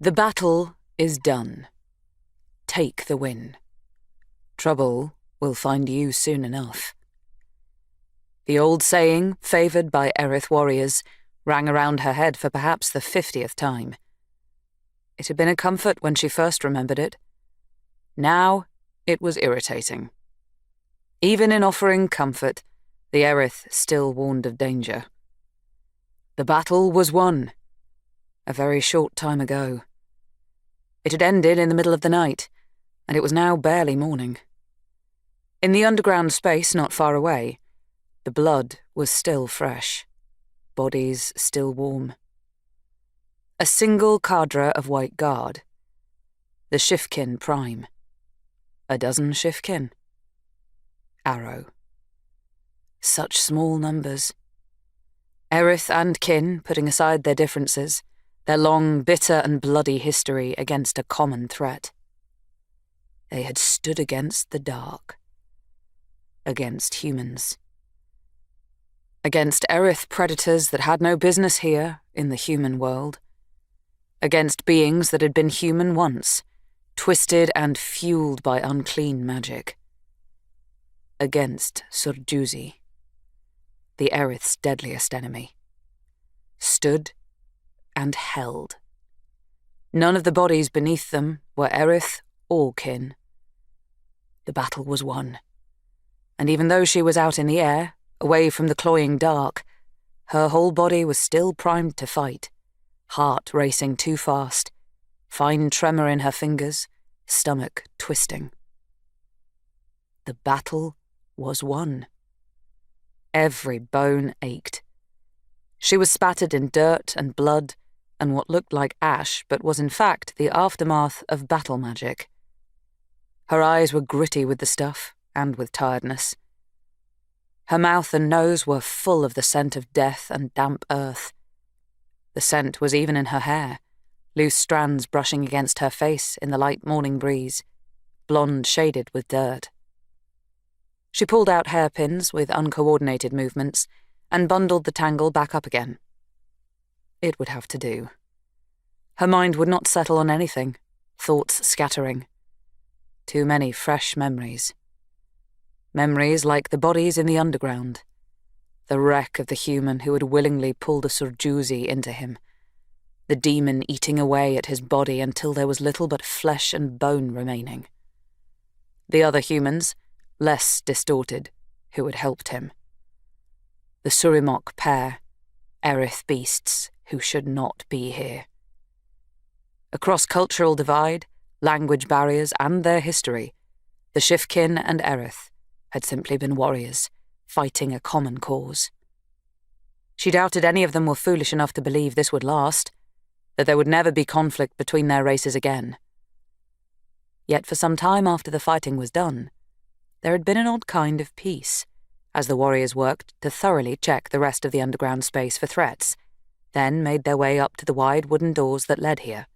The battle is done. Take the win. Trouble will find you soon enough. The old saying, favoured by Erith warriors, rang around her head for perhaps the 50th time. It had been a comfort when she first remembered it. Now it was irritating. Even in offering comfort, the Erith still warned of danger. The battle was won, a very short time ago. It had ended in the middle of the night, and it was now barely morning. In the underground space not far away, the blood was still fresh, bodies still warm. A single cadre of White Guard. The Shifkin Prime. A dozen Shifkin. Arrow. Such small numbers. Erith and kin putting aside their differences, their long, bitter and bloody history against a common threat. They had stood against the dark. Against humans. Against Erith predators that had no business here in the human world. Against beings that had been human once, twisted and fueled by unclean magic. Against Surjuzi, the Erith's deadliest enemy. Stood and held. None of the bodies beneath them were Erith or kin. The battle was won, and even though she was out in the air, away from the cloying dark, her whole body was still primed to fight, heart racing too fast, fine tremor in her fingers, stomach twisting. The battle was won. Every bone ached. She was spattered in dirt and blood and what looked like ash but was in fact the aftermath of battle magic. Her eyes were gritty with the stuff and with tiredness. Her mouth and nose were full of the scent of death and damp earth. The scent was even in her hair, loose strands brushing against her face in the light morning breeze, blonde shaded with dirt. She pulled out hairpins with uncoordinated movements and bundled the tangle back up again. It would have to do. Her mind would not settle on anything, thoughts scattering. Too many fresh memories. Memories like the bodies in the underground, the wreck of the human who had willingly pulled a Surjuzi into him, the demon eating away at his body until there was little but flesh and bone remaining. The other humans, less distorted, who had helped him. The Surimok pair, Erith beasts who should not be here. Across cultural divide, language barriers and their history, the Shifkin and Erith had simply been warriors, fighting a common cause. She doubted any of them were foolish enough to believe this would last, that there would never be conflict between their races again. Yet for some time after the fighting was done, there had been an odd kind of peace, as the warriors worked to thoroughly check the rest of the underground space for threats, then made their way up to the wide wooden doors that led here.